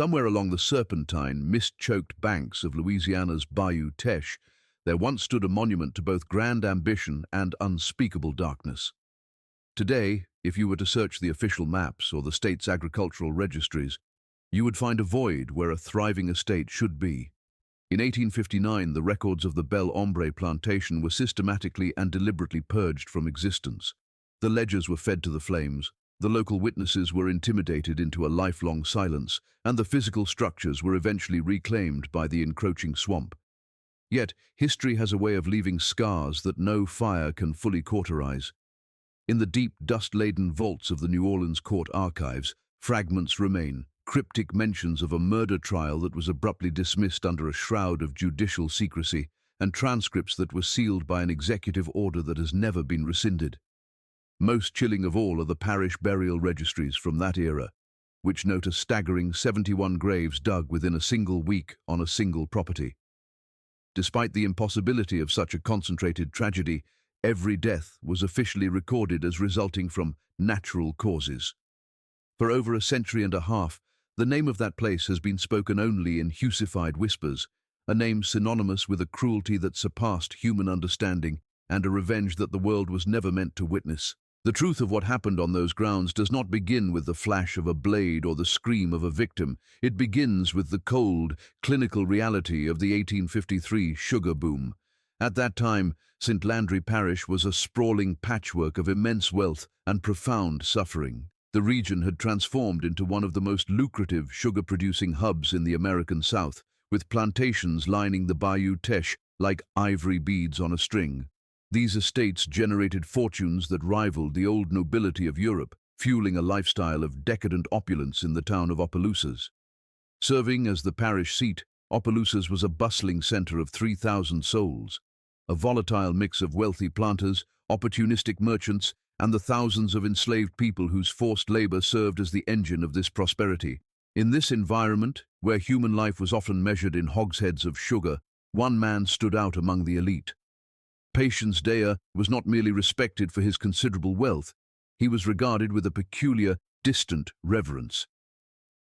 Somewhere along the serpentine, mist-choked banks of Louisiana's Bayou Teche, there once stood a monument to both grand ambition and unspeakable darkness. Today, if you were to search the official maps or the state's agricultural registries, you would find a void where a thriving estate should be. In 1859, the records of the Bell Ombre plantation were systematically and deliberately purged from existence. The ledgers were fed to the flames, the local witnesses were intimidated into a lifelong silence, and the physical structures were eventually reclaimed by the encroaching swamp. Yet, history has a way of leaving scars that no fire can fully cauterize. In the deep, dust-laden vaults of the New Orleans court archives, fragments remain, cryptic mentions of a murder trial that was abruptly dismissed under a shroud of judicial secrecy, and transcripts that were sealed by an executive order that has never been rescinded. Most chilling of all are the parish burial registries from that era, which note a staggering 71 graves dug within a single week on a single property. Despite the impossibility of such a concentrated tragedy, every death was officially recorded as resulting from natural causes. For over a century and a half, the name of that place has been spoken only in husified whispers, a name synonymous with a cruelty that surpassed human understanding and a revenge that the world was never meant to witness. The truth of what happened on those grounds does not begin with the flash of a blade or the scream of a victim. It begins with the cold, clinical reality of the 1853 sugar boom. At that time, St. Landry Parish was a sprawling patchwork of immense wealth and profound suffering. The region had transformed into one of the most lucrative sugar-producing hubs in the American South, with plantations lining the Bayou Teche like ivory beads on a string. These estates generated fortunes that rivaled the old nobility of Europe, fueling a lifestyle of decadent opulence in the town of Opelousas. Serving as the parish seat, Opelousas was a bustling center of 3,000 souls, a volatile mix of wealthy planters, opportunistic merchants, and the thousands of enslaved people whose forced labor served as the engine of this prosperity. In this environment, where human life was often measured in hogsheads of sugar, one man stood out among the elite. Patience Teche was not merely respected for his considerable wealth, he was regarded with a peculiar, distant reverence.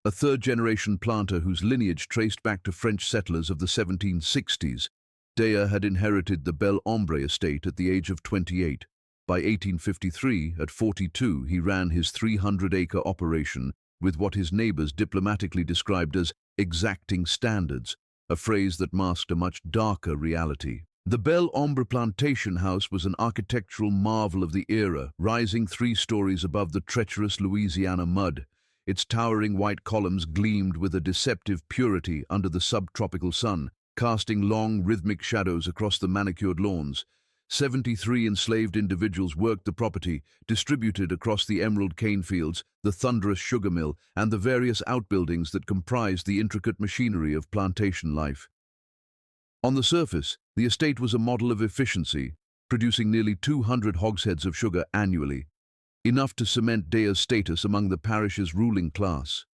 A third-generation planter whose lineage traced back to French settlers of the 1760s, Teche had inherited the Bell Ombre estate at the age of 28. By 1853, at 42, he ran his 300-acre operation with what his neighbors diplomatically described as exacting standards, a phrase that masked a much darker reality. The Bell Ombre plantation house was an architectural marvel of the era, rising 3 stories above the treacherous Louisiana mud. Its towering white columns gleamed with a deceptive purity under the subtropical sun, casting long, rhythmic shadows across the manicured lawns. 73 enslaved individuals worked the property, distributed across the emerald cane fields, the thunderous sugar mill, and the various outbuildings that comprised the intricate machinery of plantation life. On the surface, the estate was a model of efficiency, producing nearly 200 hogsheads of sugar annually, enough to cement Teche's status among the parish's ruling class.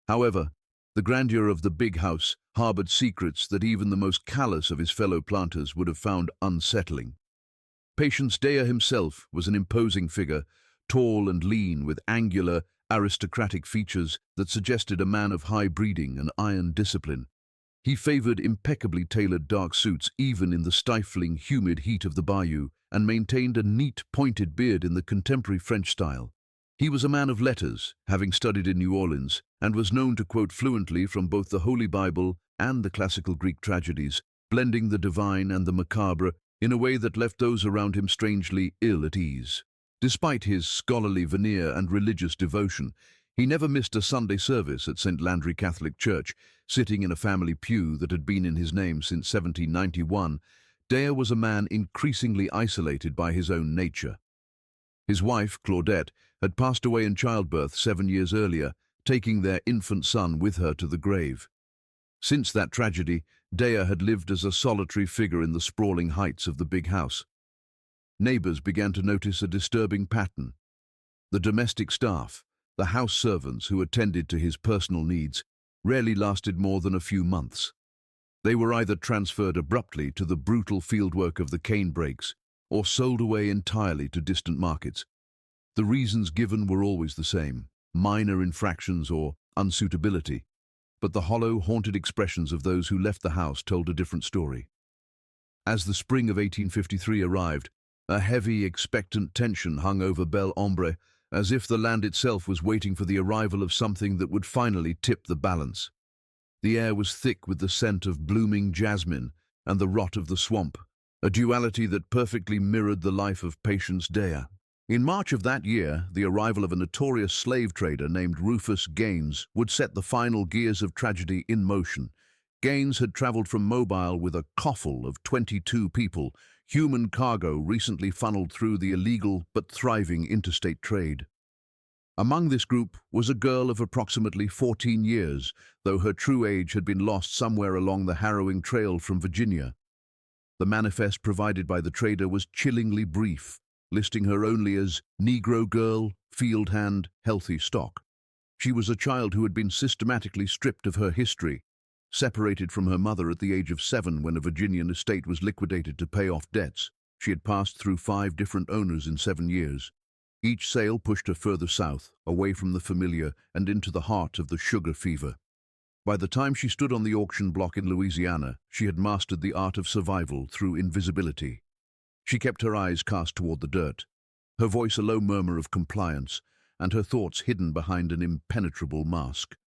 However, the grandeur of the big house harbored secrets that even the most callous of his fellow planters would have found unsettling. Patience Teche himself was an imposing figure, tall and lean with angular, aristocratic features that suggested a man of high breeding and iron discipline. He favored impeccably tailored dark suits even in the stifling, humid heat of the bayou, and maintained a neat, pointed beard in the contemporary French style. He was a man of letters, having studied in New Orleans, and was known to quote fluently from both the Holy Bible and the classical Greek tragedies, blending the divine and the macabre in a way that left those around him strangely ill at ease. Despite his scholarly veneer and religious devotion, he never missed a Sunday service at St. Landry Catholic Church, sitting in a family pew that had been in his name since 1791. Teche was a man increasingly isolated by his own nature. His wife, Claudette, had passed away in childbirth 7 years earlier, taking their infant son with her to the grave. Since that tragedy, Teche had lived as a solitary figure in the sprawling heights of the big house. Neighbors began to notice a disturbing pattern. The domestic staff, the house servants who attended to his personal needs, rarely lasted more than a few months. They were either transferred abruptly to the brutal fieldwork of the cane breaks or sold away entirely to distant markets. The reasons given were always the same: minor infractions or unsuitability. but the hollow, haunted expressions of those who left the house told a different story. As the spring of 1853 arrived, a heavy, expectant tension hung over Bell Ombre, as if the land itself was waiting for the arrival of something that would finally tip the balance. The air was thick with the scent of blooming jasmine and the rot of the swamp, a duality that perfectly mirrored the life of Patience Dea. In March of that year, the arrival of a notorious slave trader named Rufus Gaines would set the final gears of tragedy in motion. Gaines had traveled from Mobile with a coffle of 22 people, human cargo recently funneled through the illegal but thriving interstate trade. Among this group was a girl of approximately 14 years, though her true age had been lost somewhere along the harrowing trail from Virginia. The manifest provided by the trader was chillingly brief, listing her only as Negro girl, field hand, healthy stock. She was a child who had been systematically stripped of her history, separated from her mother at the age of 7 when a Virginian estate was liquidated to pay off debts. She had passed through 5 different owners in 7 years. Each sale pushed her further south, away from the familiar and into the heart of the sugar fever. By the time she stood on the auction block in Louisiana, she had mastered the art of survival through invisibility. She kept her eyes cast toward the dirt, her voice a low murmur of compliance, and her thoughts hidden behind an impenetrable mask.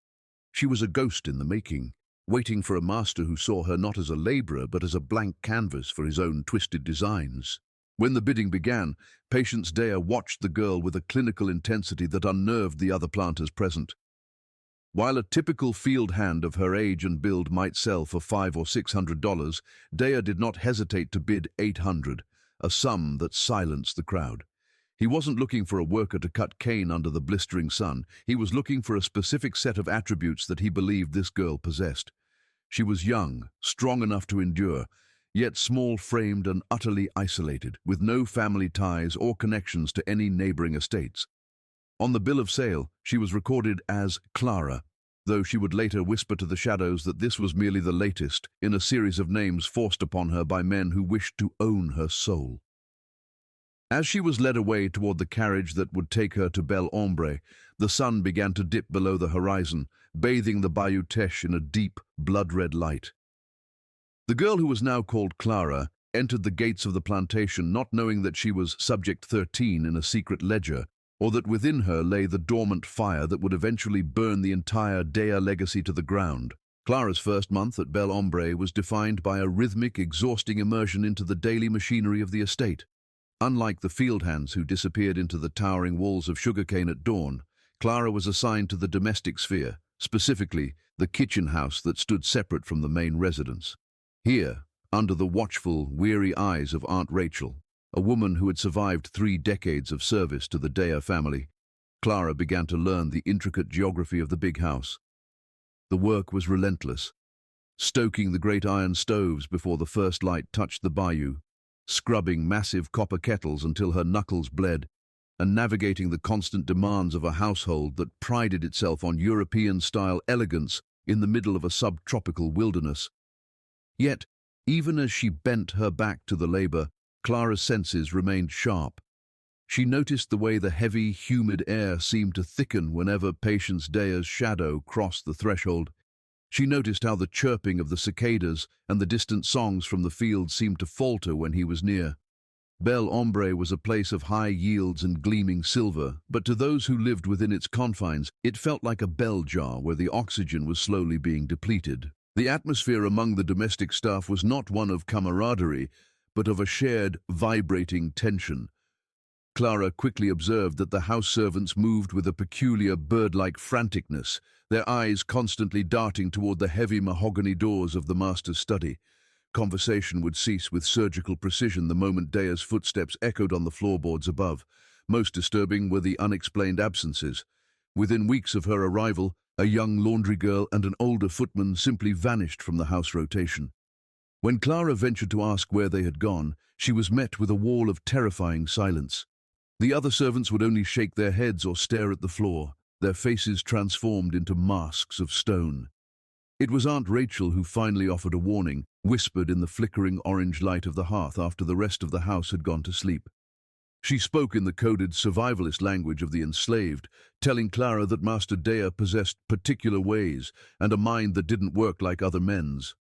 She was a ghost in the making, waiting for a master who saw her not as a laborer but as a blank canvas for his own twisted designs. When the bidding began, Patience Dea watched the girl with a clinical intensity that unnerved the other planters present. While a typical field hand of her age and build might sell for $500 or $600, Dea did not hesitate to bid $800, a sum that silenced the crowd. He wasn't looking for a worker to cut cane under the blistering sun. He was looking for a specific set of attributes that he believed this girl possessed. She was young, strong enough to endure, yet small-framed and utterly isolated, with no family ties or connections to any neighboring estates. On the bill of sale, she was recorded as Clara, though she would later whisper to the shadows that this was merely the latest in a series of names forced upon her by men who wished to own her soul. As she was led away toward the carriage that would take her to Bell Ombre, the sun began to dip below the horizon, bathing the Bayou Teche in a deep, blood-red light. The girl who was now called Clara entered the gates of the plantation not knowing that she was Subject 13 in a secret ledger, or that within her lay the dormant fire that would eventually burn the entire Dea legacy to the ground. Clara's first month at Bell Ombre was defined by a rhythmic, exhausting immersion into the daily machinery of the estate. Unlike the field hands who disappeared into the towering walls of sugarcane at dawn, Clara was assigned to the domestic sphere, specifically the kitchen house that stood separate from the main residence. Here, under the watchful, weary eyes of Aunt Rachel, a woman who had survived 3 decades of service to the Dea family, Clara began to learn the intricate geography of the big house. The work was relentless, stoking the great iron stoves before the first light touched the bayou, scrubbing massive copper kettles until her knuckles bled, and navigating the constant demands of a household that prided itself on European-style elegance in the middle of a subtropical wilderness. Yet, even as she bent her back to the labor, Clara's senses remained sharp. She noticed the way the heavy, humid air seemed to thicken whenever Patience Dea's shadow crossed the threshold. She noticed how the chirping of the cicadas and the distant songs from the fields seemed to falter when he was near. Bell Ombre was a place of high yields and gleaming silver, but to those who lived within its confines, it felt like a bell jar where the oxygen was slowly being depleted. The atmosphere among the domestic staff was not one of camaraderie, but of a shared, vibrating tension. Clara quickly observed that the house servants moved with a peculiar bird-like franticness, their eyes constantly darting toward the heavy mahogany doors of the master's study. Conversation would cease with surgical precision the moment Dea's footsteps echoed on the floorboards above. Most disturbing were the unexplained absences. Within weeks of her arrival, a young laundry girl and an older footman simply vanished from the house rotation. When Clara ventured to ask where they had gone, she was met with a wall of terrifying silence. The other servants would only shake their heads or stare at the floor, their faces transformed into masks of stone. It was Aunt Rachel who finally offered a warning, whispered in the flickering orange light of the hearth after the rest of the house had gone to sleep. She spoke in the coded survivalist language of the enslaved, telling Clara that Master Dea possessed particular ways and a mind that didn't work like other men's.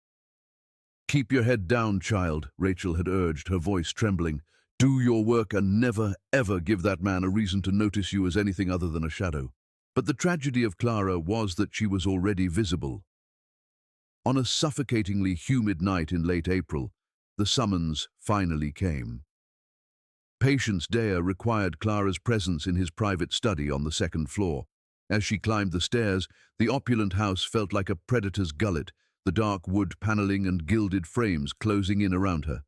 "Keep your head down, child," Rachel had urged, her voice trembling. "Do your work and never, ever give that man a reason to notice you as anything other than a shadow." But the tragedy of Clara was that she was already visible. On a suffocatingly humid night in late April, the summons finally came. Patience Dea required Clara's presence in his private study on the second floor. As she climbed the stairs, the opulent house felt like a predator's gullet, the dark wood paneling and gilded frames closing in around her.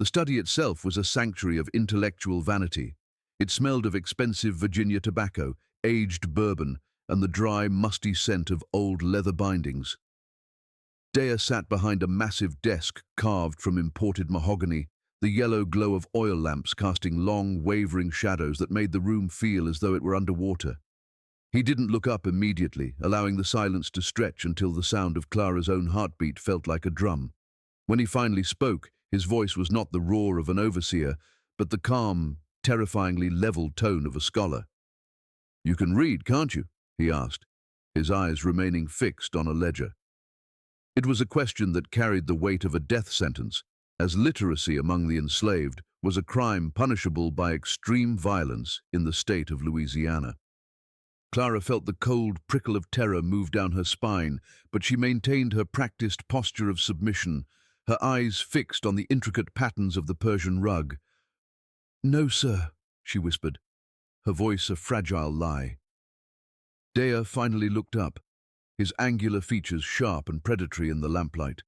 The study itself was a sanctuary of intellectual vanity. It smelled of expensive Virginia tobacco, aged bourbon, and the dry, musty scent of old leather bindings. Dea sat behind a massive desk carved from imported mahogany, the yellow glow of oil lamps casting long, wavering shadows that made the room feel as though it were underwater. He didn't look up immediately, allowing the silence to stretch until the sound of Clara's own heartbeat felt like a drum. When he finally spoke, his voice was not the roar of an overseer, but the calm, terrifyingly level tone of a scholar. "You can read, can't you?" he asked, his eyes remaining fixed on a ledger. It was a question that carried the weight of a death sentence, as literacy among the enslaved was a crime punishable by extreme violence in the state of Louisiana. Clara felt the cold prickle of terror move down her spine, but she maintained her practiced posture of submission, her eyes fixed on the intricate patterns of the Persian rug. "No, sir," she whispered, her voice a fragile lie. Dea finally looked up, his angular features sharp and predatory in the lamplight.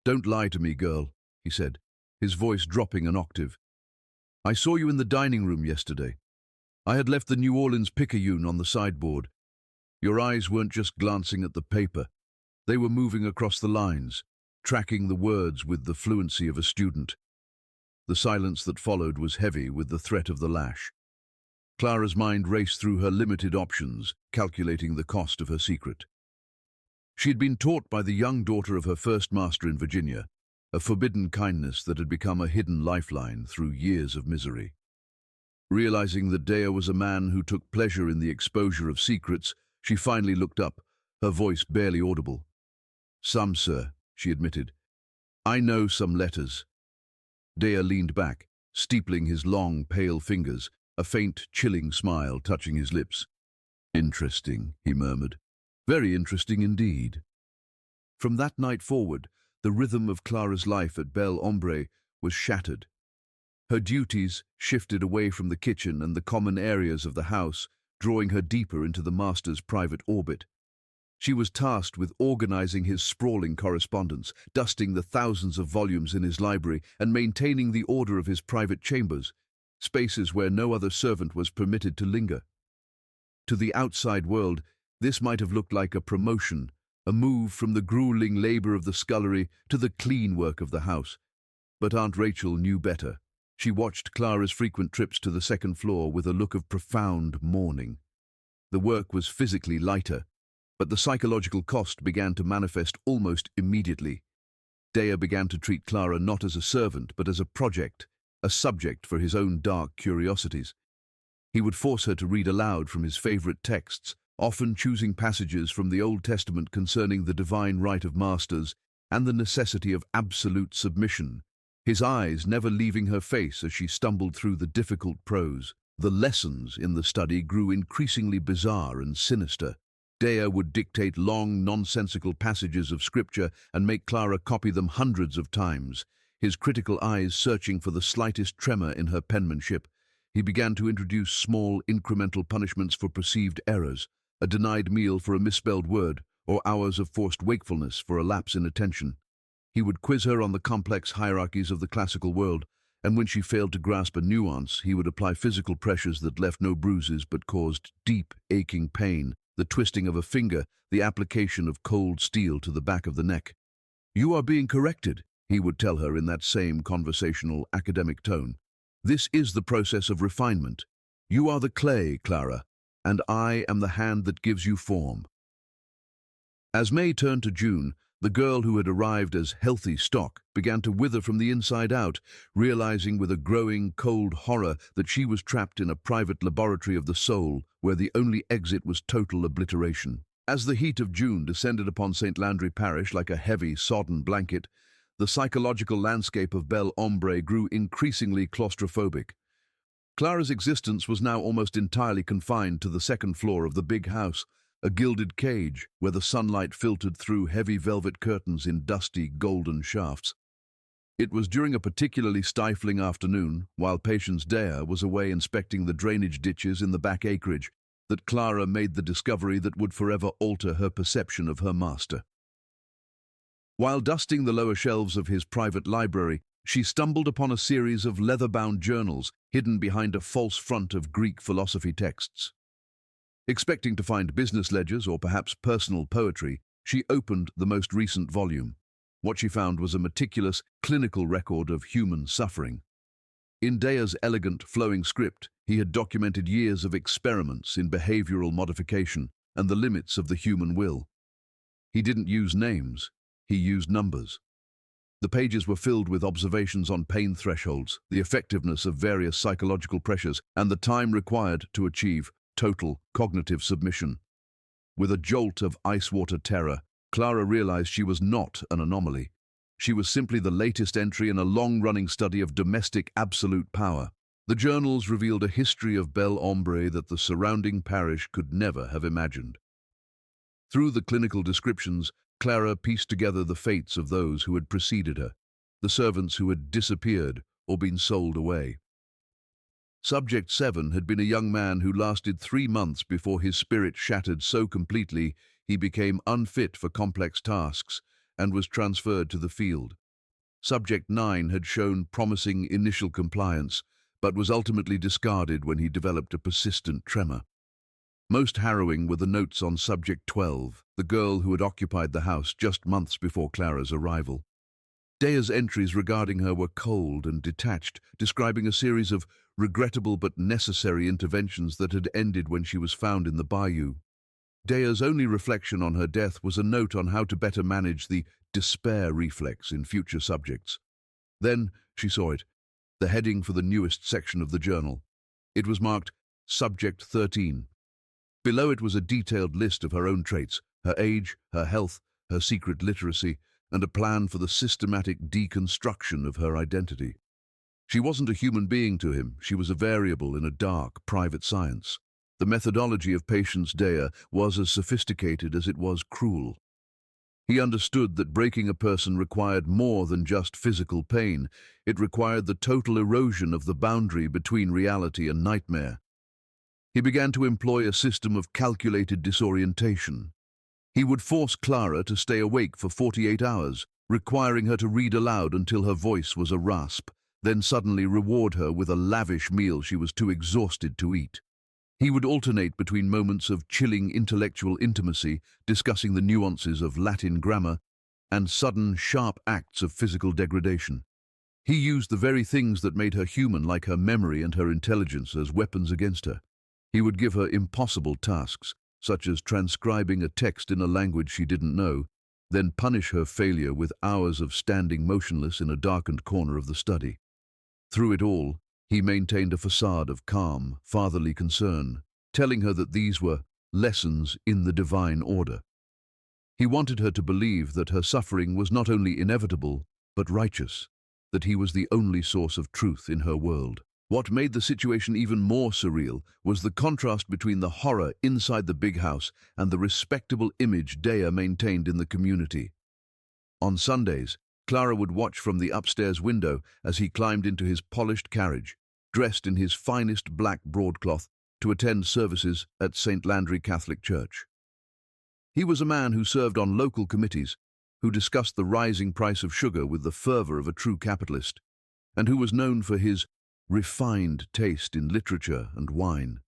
"Don't lie to me, girl," he said, his voice dropping an octave. "I saw you in the dining room yesterday. I had left the New Orleans Picayune on the sideboard. Your eyes weren't just glancing at the paper. They were moving across the lines, tracking the words with the fluency of a student." The silence that followed was heavy with the threat of the lash. Clara's mind raced through her limited options, calculating the cost of her secret. She had been taught by the young daughter of her first master in Virginia, a forbidden kindness that had become a hidden lifeline through years of misery. Realizing that Dea was a man who took pleasure in the exposure of secrets, she finally looked up, her voice barely audible. "Some, sir," she admitted. "I know some letters." Dea leaned back, steepling his long, pale fingers, a faint, chilling smile touching his lips. "Interesting," he murmured. "Very interesting indeed." From that night forward, the rhythm of Clara's life at Bell Ombre was shattered. Her duties shifted away from the kitchen and the common areas of the house, drawing her deeper into the master's private orbit. She was tasked with organizing his sprawling correspondence, dusting the thousands of volumes in his library, and maintaining the order of his private chambers, spaces where no other servant was permitted to linger. To the outside world, this might have looked like a promotion, a move from the grueling labor of the scullery to the clean work of the house. But Aunt Rachel knew better. She watched Clara's frequent trips to the second floor with a look of profound mourning. The work was physically lighter, but the psychological cost began to manifest almost immediately. Dea began to treat Clara not as a servant, but as a project, a subject for his own dark curiosities. He would force her to read aloud from his favorite texts, often choosing passages from the Old Testament concerning the divine right of masters and the necessity of absolute submission, his eyes never leaving her face as she stumbled through the difficult prose. The lessons in the study grew increasingly bizarre and sinister. Dea would dictate long, nonsensical passages of scripture and make Clara copy them hundreds of times, his critical eyes searching for the slightest tremor in her penmanship. He began to introduce small, incremental punishments for perceived errors, a denied meal for a misspelled word, or hours of forced wakefulness for a lapse in attention. He would quiz her on the complex hierarchies of the classical world, and when she failed to grasp a nuance, he would apply physical pressures that left no bruises but caused deep, aching pain, the twisting of a finger, the application of cold steel to the back of the neck. "You are being corrected," he would tell her in that same conversational, academic tone. "This is the process of refinement. You are the clay, Clara, and I am the hand that gives you form." As May turned to June, The girl who had arrived as healthy stock began to wither from the inside out, realizing with a growing, cold horror that she was trapped in a private laboratory of the soul, where the only exit was total obliteration. As the heat of June descended upon St. Landry Parish like a heavy, sodden blanket, the psychological landscape of Bell Ombre grew increasingly claustrophobic. Clara's existence was now almost entirely confined to the second floor of the big house, a gilded cage where the sunlight filtered through heavy velvet curtains in dusty, golden shafts. It was during a particularly stifling afternoon, while Patience Dea was away inspecting the drainage ditches in the back acreage, that Clara made the discovery that would forever alter her perception of her master. While dusting the lower shelves of his private library, she stumbled upon a series of leather-bound journals hidden behind a false front of Greek philosophy texts. Expecting to find business ledgers or perhaps personal poetry, she opened the most recent volume. What she found was a meticulous, clinical record of human suffering. In Dea's elegant, flowing script, he had documented years of experiments in behavioral modification and the limits of the human will. He didn't use names, he used numbers. The pages were filled with observations on pain thresholds, the effectiveness of various psychological pressures, and the time required to achieve total cognitive submission. With a jolt of ice-water terror, Clara realized she was not an anomaly. She was simply the latest entry in a long-running study of domestic absolute power. The journals revealed a history of Bell Ombre that the surrounding parish could never have imagined. Through the clinical descriptions, Clara pieced together the fates of those who had preceded her, the servants who had disappeared or been sold away. Subject 7 had been a young man who lasted 3 months before his spirit shattered so completely he became unfit for complex tasks and was transferred to the field. Subject 9 had shown promising initial compliance, but was ultimately discarded when he developed a persistent tremor. Most harrowing were the notes on Subject 12, the girl who had occupied the house just months before Clara's arrival. Dea's entries regarding her were cold and detached, describing a series of regrettable but necessary interventions that had ended when she was found in the Bayou. Dea's only reflection on her death was a note on how to better manage the despair reflex in future subjects. Then she saw it, the heading for the newest section of the journal. It was marked Subject 13. Below it was a detailed list of her own traits, her age, her health, her secret literacy, and a plan for the systematic deconstruction of her identity. She wasn't a human being to him, she was a variable in a dark, private science. The methodology of Patience Dea was as sophisticated as it was cruel. He understood that breaking a person required more than just physical pain. It required the total erosion of the boundary between reality and nightmare. He began to employ a system of calculated disorientation. He would force Clara to stay awake for 48 hours, requiring her to read aloud until her voice was a rasp, then suddenly reward her with a lavish meal she was too exhausted to eat. He would alternate between moments of chilling intellectual intimacy, discussing the nuances of Latin grammar, and sudden, sharp acts of physical degradation. He used the very things that made her human, like her memory and her intelligence, as weapons against her. He would give her impossible tasks, such as transcribing a text in a language she didn't know, then punish her failure with hours of standing motionless in a darkened corner of the study. Through it all, he maintained a facade of calm, fatherly concern, telling her that these were lessons in the divine order. He wanted her to believe that her suffering was not only inevitable, but righteous, that he was the only source of truth in her world. What made the situation even more surreal was the contrast between the horror inside the big house and the respectable image Dea maintained in the community. On Sundays, Clara would watch from the upstairs window as he climbed into his polished carriage, dressed in his finest black broadcloth, to attend services at St. Landry Catholic Church. He was a man who served on local committees, who discussed the rising price of sugar with the fervor of a true capitalist, and who was known for his refined taste in literature and wine.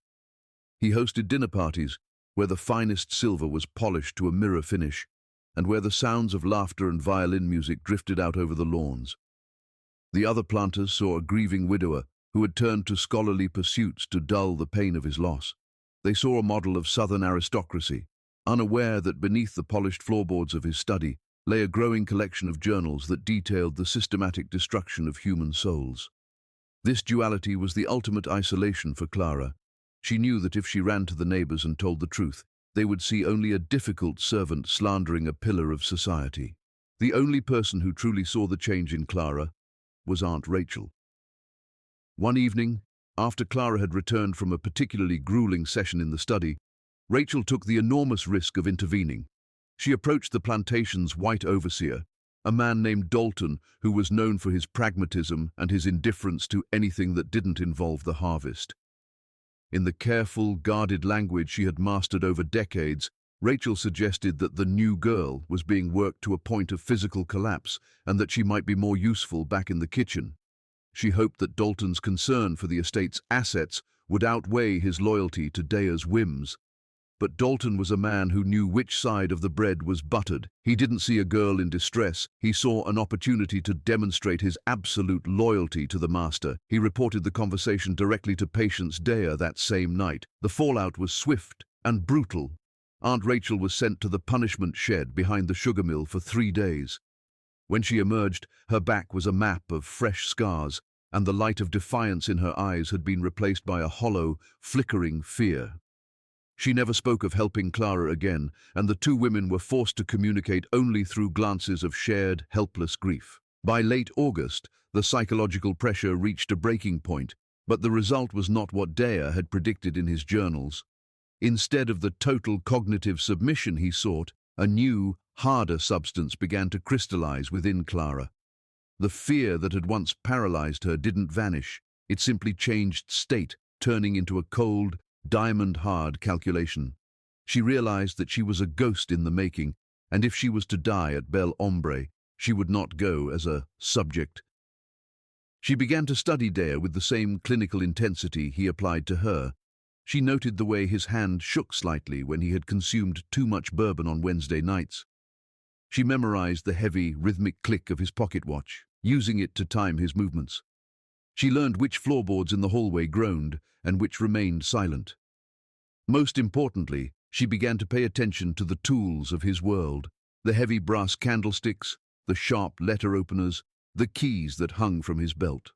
He hosted dinner parties where the finest silver was polished to a mirror finish, and where the sounds of laughter and violin music drifted out over the lawns. The other planters saw a grieving widower who had turned to scholarly pursuits to dull the pain of his loss. They saw a model of southern aristocracy, unaware that beneath the polished floorboards of his study, lay a growing collection of journals that detailed the systematic destruction of human souls. This duality was the ultimate isolation for Clara. She knew that if she ran to the neighbors and told the truth, they would see only a difficult servant slandering a pillar of society. The only person who truly saw the change in Clara was Aunt Rachel. One evening, after Clara had returned from a particularly grueling session in the study, Rachel took the enormous risk of intervening. She approached the plantation's white overseer, a man named Dalton who was known for his pragmatism and his indifference to anything that didn't involve the harvest. In the careful, guarded language she had mastered over decades, Rachel suggested that the new girl was being worked to a point of physical collapse and that she might be more useful back in the kitchen. She hoped that Dalton's concern for the estate's assets would outweigh his loyalty to Daya's whims. But Dalton was a man who knew which side of the bread was buttered. He didn't see a girl in distress. He saw an opportunity to demonstrate his absolute loyalty to the master. He reported the conversation directly to Patience Daya that same night. The fallout was swift and brutal. Aunt Rachel was sent to the punishment shed behind the sugar mill for 3 days. When she emerged, her back was a map of fresh scars, and the light of defiance in her eyes had been replaced by a hollow, flickering fear. She never spoke of helping Clara again, and the two women were forced to communicate only through glances of shared, helpless grief. By late August, the psychological pressure reached a breaking point, but the result was not what Daya had predicted in his journals. Instead of the total cognitive submission he sought, a new, harder substance began to crystallize within Clara. The fear that had once paralyzed her didn't vanish. It simply changed state, turning into a cold, diamond-hard calculation. She realized that she was a ghost in the making, and if she was to die at Bell Ombre, she would not go as a subject. She began to study Daya with the same clinical intensity he applied to her. She noted the way his hand shook slightly when he had consumed too much bourbon on Wednesday nights. She memorized the heavy, rhythmic click of his pocket watch, using it to time his movements. She learned which floorboards in the hallway groaned and which remained silent. Most importantly, she began to pay attention to the tools of his world, the heavy brass candlesticks, the sharp letter openers, the keys that hung from his belt.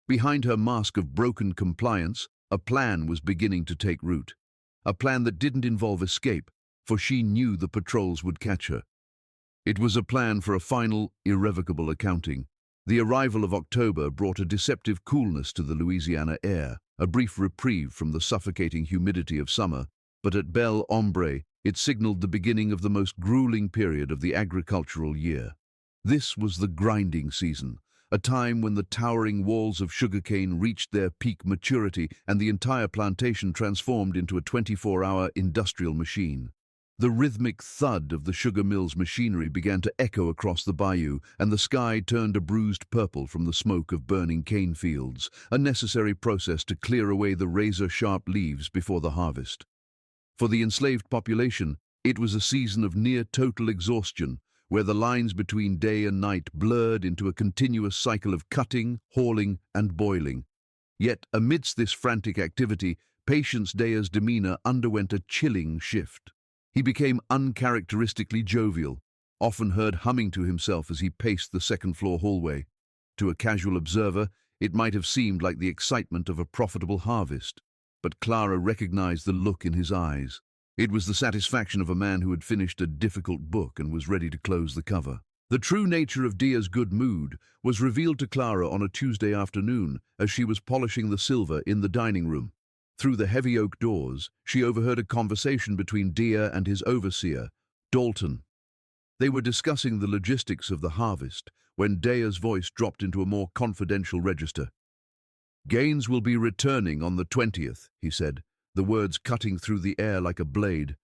Behind her mask of broken compliance, a plan was beginning to take root. A plan that didn't involve escape, for she knew the patrols would catch her. It was a plan for a final, irrevocable accounting. The arrival of October brought a deceptive coolness to the Louisiana air, a brief reprieve from the suffocating humidity of summer, but at Bell Ombre, it signaled the beginning of the most grueling period of the agricultural year. This was the grinding season, a time when the towering walls of sugarcane reached their peak maturity and the entire plantation transformed into a 24-hour industrial machine. The rhythmic thud of the sugar mill's machinery began to echo across the bayou, and the sky turned a bruised purple from the smoke of burning cane fields, a necessary process to clear away the razor-sharp leaves before the harvest. For the enslaved population, it was a season of near-total exhaustion, where the lines between day and night blurred into a continuous cycle of cutting, hauling, and boiling. Yet, amidst this frantic activity, Patience Daya's demeanor underwent a chilling shift. He became uncharacteristically jovial, often heard humming to himself as he paced the second-floor hallway. To a casual observer, it might have seemed like the excitement of a profitable harvest, but Clara recognized the look in his eyes. It was the satisfaction of a man who had finished a difficult book and was ready to close the cover. The true nature of Daya's good mood was revealed to Clara on a Tuesday afternoon as she was polishing the silver in the dining room. Through the heavy oak doors, she overheard a conversation between Daya and his overseer, Dalton. They were discussing the logistics of the harvest when Daya's voice dropped into a more confidential register. "Gaines will be returning on the 20th, he said, the words cutting through the air like a blade.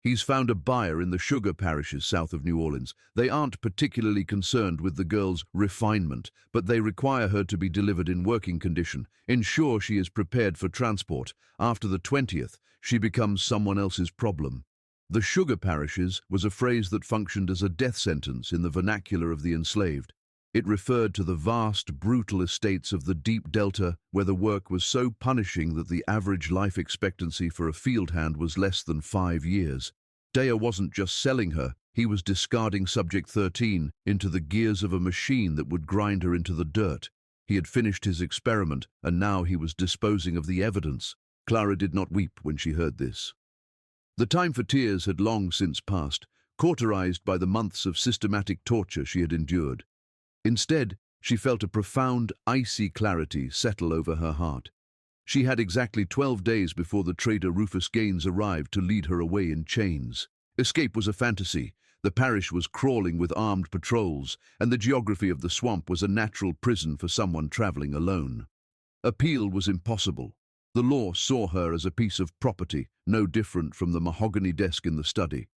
"He's found a buyer in the sugar parishes south of New Orleans. They aren't particularly concerned with the girl's refinement, but they require her to be delivered in working condition. Ensure she is prepared for transport. After the 20th, she becomes someone else's problem." The sugar parishes was a phrase that functioned as a death sentence in the vernacular of the enslaved. It referred to the vast, brutal estates of the deep delta where the work was so punishing that the average life expectancy for a field hand was less than 5 years. Daya wasn't just selling her, He was discarding Subject 13 into the gears of a machine that would grind her into the dirt. He had finished his experiment, and now he was disposing of the evidence. Clara did not weep when she heard this. The time for tears had long since passed, cauterized by the months of systematic torture she had endured. Instead, she felt a profound, icy clarity settle over her heart. She had exactly 12 days before the traitor Rufus Gaines arrived to lead her away in chains. Escape was a fantasy. The parish was crawling with armed patrols, and the geography of the swamp was a natural prison for someone traveling alone. Appeal was impossible. The law saw her as a piece of property, no different from the mahogany desk in the study.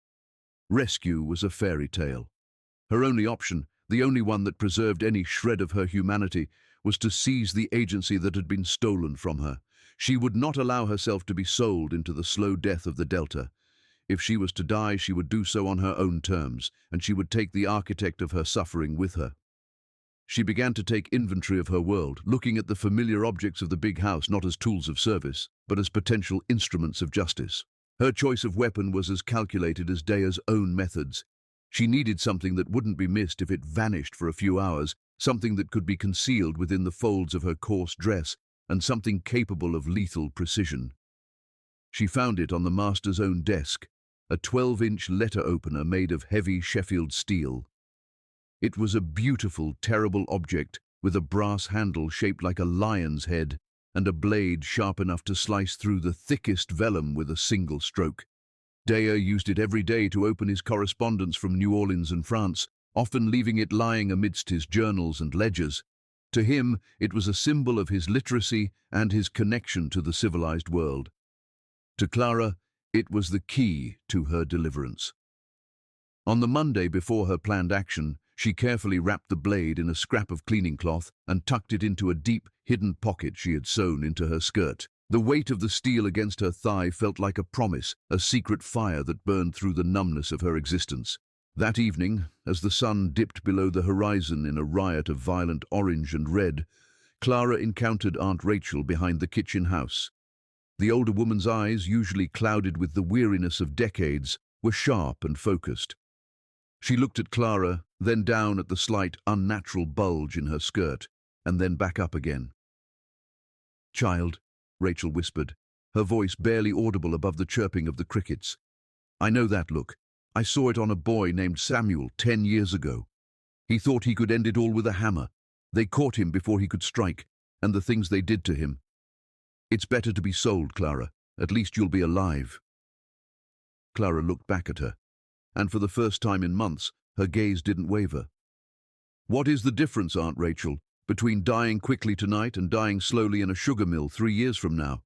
Rescue was a fairy tale. Her only option, the only one that preserved any shred of her humanity, was to seize the agency that had been stolen from her. She would not allow herself to be sold into the slow death of the Delta. If she was to die, she would do so on her own terms, and she would take the architect of her suffering with her. She began to take inventory of her world, looking at the familiar objects of the big house not as tools of service, but as potential instruments of justice. Her choice of weapon was as calculated as Dea's own methods. She needed something that wouldn't be missed if it vanished for a few hours, something that could be concealed within the folds of her coarse dress, and something capable of lethal precision. She found it on the master's own desk, a 12-inch letter opener made of heavy Sheffield steel. It was a beautiful, terrible object with a brass handle shaped like a lion's head and a blade sharp enough to slice through the thickest vellum with a single stroke. Dea used it every day to open his correspondence from New Orleans and France, often leaving it lying amidst his journals and ledgers. To him, it was a symbol of his literacy and his connection to the civilized world. To Clara, it was the key to her deliverance. On the Monday before her planned action, she carefully wrapped the blade in a scrap of cleaning cloth and tucked it into a deep, hidden pocket she had sewn into her skirt. The weight of the steel against her thigh felt like a promise, a secret fire that burned through the numbness of her existence. That evening, as the sun dipped below the horizon in a riot of violent orange and red, Clara encountered Aunt Rachel behind the kitchen house. The older woman's eyes, usually clouded with the weariness of decades, were sharp and focused. She looked at Clara, then down at the slight, unnatural bulge in her skirt, and then back up again. "Child," Rachel whispered, her voice barely audible above the chirping of the crickets. "I know that look. I saw it on a boy named Samuel 10 years ago. He thought he could end it all with a hammer. They caught him before he could strike, and the things they did to him. It's better to be sold, Clara. At least you'll be alive." Clara looked back at her, and for the first time in months, her gaze didn't waver. "What is the difference, Aunt Rachel, between dying quickly tonight and dying slowly in a sugar mill 3 years from now?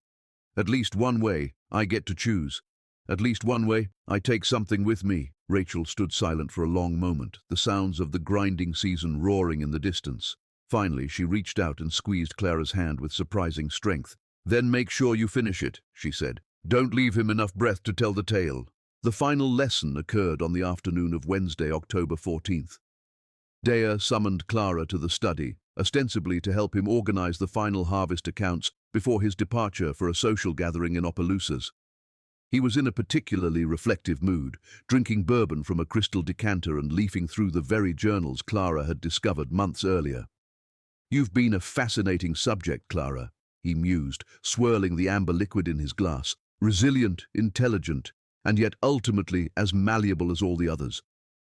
At least one way, I get to choose. At least one way, I take something with me." Rachel stood silent for a long moment, the sounds of the grinding season roaring in the distance. Finally, she reached out and squeezed Clara's hand with surprising strength. "Then make sure you finish it," she said. "Don't leave him enough breath to tell the tale." The final lesson occurred on the afternoon of Wednesday, October 14th. Dea summoned Clara to the study, ostensibly to help him organize the final harvest accounts before his departure for a social gathering in Opelousas. He was in a particularly reflective mood, drinking bourbon from a crystal decanter and leafing through the very journals Clara had discovered months earlier. "You've been a fascinating subject, Clara," he mused, swirling the amber liquid in his glass. "Resilient, intelligent, and yet ultimately as malleable as all the others.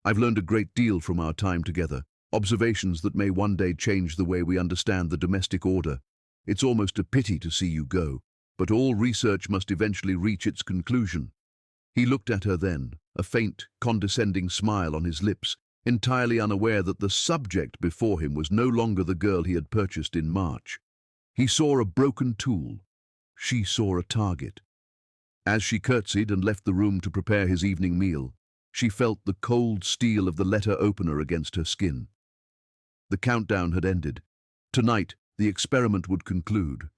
I've learned a great deal from our time together, observations that may one day change the way we understand the domestic order. It's almost a pity to see you go, but all research must eventually reach its conclusion." He looked at her then, a faint, condescending smile on his lips, entirely unaware that the subject before him was no longer the girl he had purchased in March. He saw a broken tool. She saw a target. As she curtsied and left the room to prepare his evening meal, she felt the cold steel of the letter opener against her skin. The countdown had ended. Tonight, the experiment would conclude,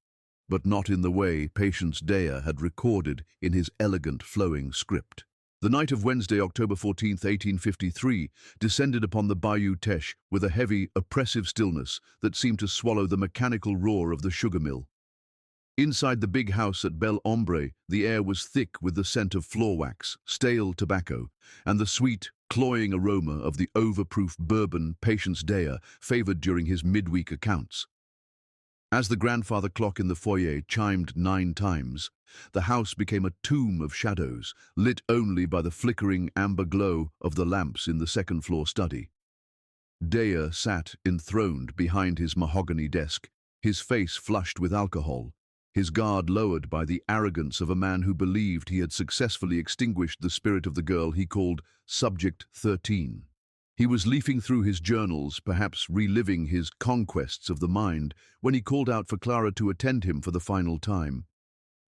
but not in the way Patience Dea had recorded in his elegant, flowing script. The night of Wednesday, October 14th, 1853, descended upon the Bayou Teche with a heavy, oppressive stillness that seemed to swallow the mechanical roar of the sugar mill. Inside the big house at Bell Ombre, the air was thick with the scent of floor wax, stale tobacco, and the sweet, cloying aroma of the overproof bourbon Patience Dea favored during his midweek accounts. As the grandfather clock in the foyer chimed 9 times, the house became a tomb of shadows, lit only by the flickering amber glow of the lamps in the second-floor study. Dea sat enthroned behind his mahogany desk, his face flushed with alcohol, his guard lowered by the arrogance of a man who believed he had successfully extinguished the spirit of the girl he called Subject 13. He was leafing through his journals, perhaps reliving his conquests of the mind, when he called out for Clara to attend him for the final time.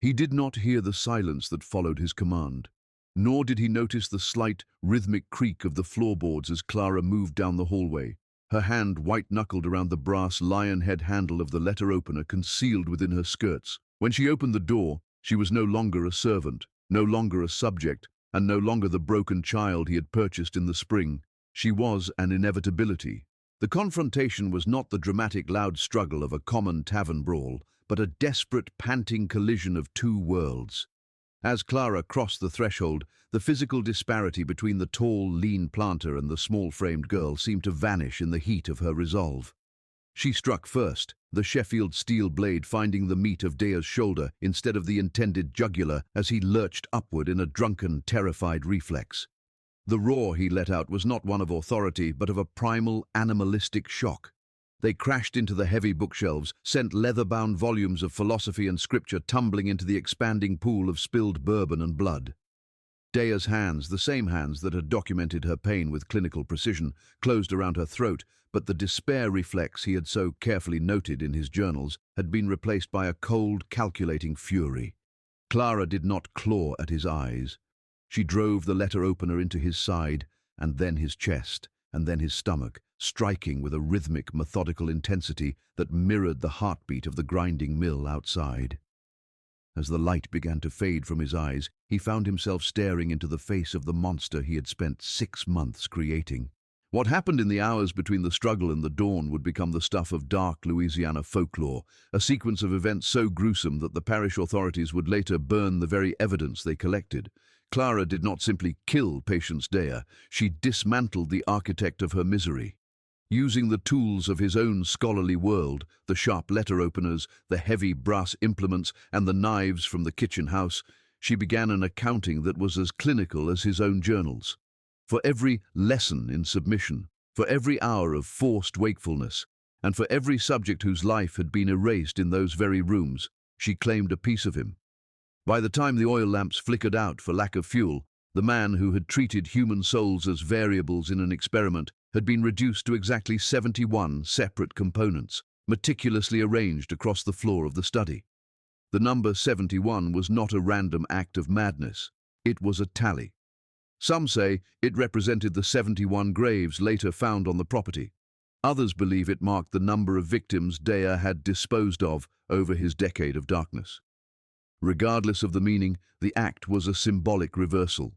He did not hear the silence that followed his command, nor did he notice the slight, rhythmic creak of the floorboards as Clara moved down the hallway, her hand white-knuckled around the brass lion-head handle of the letter opener concealed within her skirts. When she opened the door, she was no longer a servant, no longer a subject, and no longer the broken child he had purchased in the spring. She was an inevitability. The confrontation was not the dramatic loud struggle of a common tavern brawl, but a desperate, panting collision of 2 worlds. As Clara crossed the threshold, the physical disparity between the tall, lean planter and the small-framed girl seemed to vanish in the heat of her resolve. She struck first, the Sheffield steel blade finding the meat of Dea's shoulder instead of the intended jugular as he lurched upward in a drunken, terrified reflex. The roar he let out was not one of authority, but of a primal, animalistic shock. They crashed into the heavy bookshelves, sent leather-bound volumes of philosophy and scripture tumbling into the expanding pool of spilled bourbon and blood. Dea's hands, the same hands that had documented her pain with clinical precision, closed around her throat, but the despair reflex he had so carefully noted in his journals had been replaced by a cold, calculating fury. Clara did not claw at his eyes. She drove the letter opener into his side, and then his chest, and then his stomach, striking with a rhythmic, methodical intensity that mirrored the heartbeat of the grinding mill outside. As the light began to fade from his eyes, he found himself staring into the face of the monster he had spent 6 months creating. What happened in the hours between the struggle and the dawn would become the stuff of dark Louisiana folklore, a sequence of events so gruesome that the parish authorities would later burn the very evidence they collected. Clara did not simply kill Patience Dea, she dismantled the architect of her misery. Using the tools of his own scholarly world, the sharp letter openers, the heavy brass implements, and the knives from the kitchen house, she began an accounting that was as clinical as his own journals. For every lesson in submission, for every hour of forced wakefulness, and for every subject whose life had been erased in those very rooms, she claimed a piece of him. By the time the oil lamps flickered out for lack of fuel, the man who had treated human souls as variables in an experiment had been reduced to exactly 71 separate components, meticulously arranged across the floor of the study. The number 71 was not a random act of madness. It was a tally. Some say it represented the 71 graves later found on the property. Others believe it marked the number of victims Dea had disposed of over his decade of darkness. Regardless of the meaning, the act was a symbolic reversal.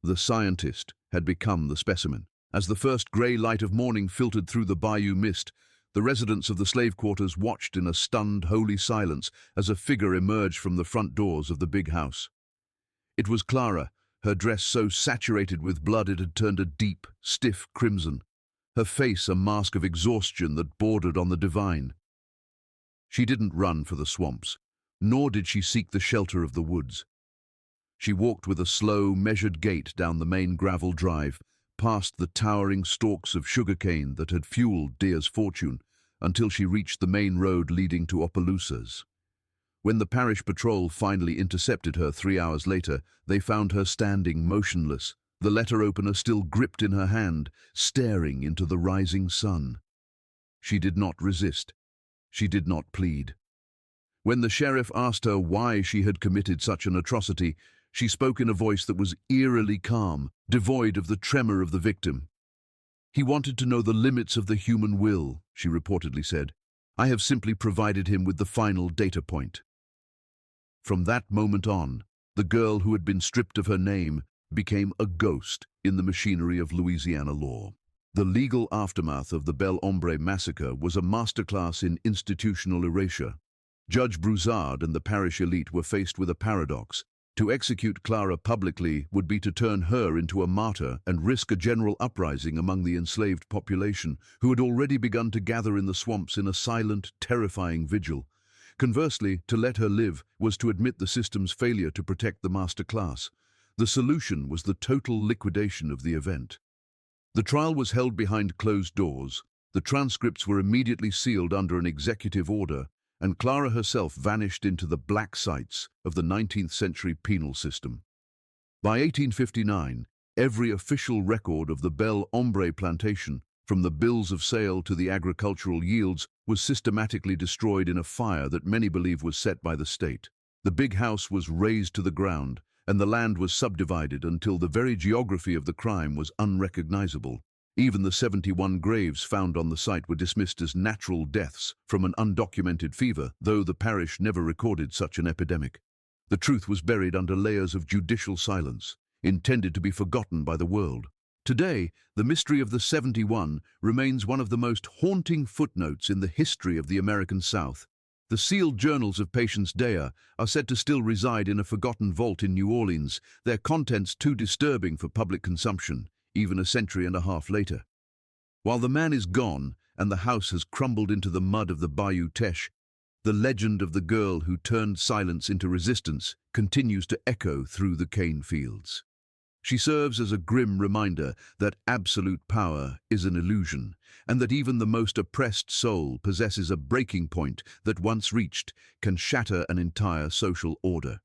The scientist had become the specimen. As the first grey light of morning filtered through the Bayou mist, the residents of the slave quarters watched in a stunned, holy silence as a figure emerged from the front doors of the big house. It was Clara, her dress so saturated with blood it had turned a deep, stiff crimson, her face a mask of exhaustion that bordered on the divine. She didn't run for the swamps, nor did she seek the shelter of the woods. She walked with a slow, measured gait down the main gravel drive, past the towering stalks of sugarcane that had fueled Dea's fortune, until she reached the main road leading to Opelousas. When the parish patrol finally intercepted her 3 hours later, they found her standing motionless, the letter opener still gripped in her hand, staring into the rising sun. She did not resist. She did not plead. When the sheriff asked her why she had committed such an atrocity, she spoke in a voice that was eerily calm, devoid of the tremor of the victim. "He wanted to know the limits of the human will," she reportedly said. "I have simply provided him with the final data point." From that moment on, the girl who had been stripped of her name became a ghost in the machinery of Louisiana law. The legal aftermath of the Bell Ombre massacre was a masterclass in institutional erasure. Judge Broussard and the parish elite were faced with a paradox. To execute Clara publicly would be to turn her into a martyr and risk a general uprising among the enslaved population, who had already begun to gather in the swamps in a silent, terrifying vigil. Conversely, to let her live was to admit the system's failure to protect the master class. The solution was the total liquidation of the event. The trial was held behind closed doors, the transcripts were immediately sealed under an executive order, and Clara herself vanished into the black sites of the 19th century penal system. By 1859, every official record of the Bell Ombre plantation, from the bills of sale to the agricultural yields, was systematically destroyed in a fire that many believe was set by the state. The big house was razed to the ground, and the land was subdivided until the very geography of the crime was unrecognizable. Even the 71 graves found on the site were dismissed as natural deaths from an undocumented fever, though the parish never recorded such an epidemic. The truth was buried under layers of judicial silence, intended to be forgotten by the world. Today, the mystery of the 71 remains one of the most haunting footnotes in the history of the American South. The sealed journals of Patience Dea are said to still reside in a forgotten vault in New Orleans, their contents too disturbing for public consumption, even a century and a half later. While the man is gone and the house has crumbled into the mud of the Bayou Teche, the legend of the girl who turned silence into resistance continues to echo through the cane fields. She serves as a grim reminder that absolute power is an illusion, and that even the most oppressed soul possesses a breaking point that, once reached, can shatter an entire social order.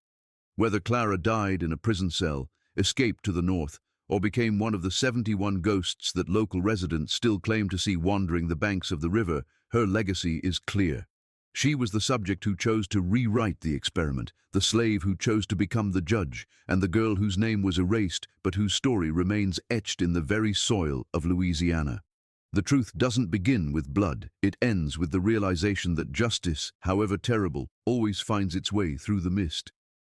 Whether Clara died in a prison cell, escaped to the north, or became one of the 71 ghosts that local residents still claim to see wandering the banks of the river, her legacy is clear. She was the subject who chose to rewrite the experiment, the slave who chose to become the judge, and the girl whose name was erased but whose story remains etched in the very soil of Louisiana. The truth doesn't begin with blood, it ends with the realization that justice, however terrible, always finds its way through the mist.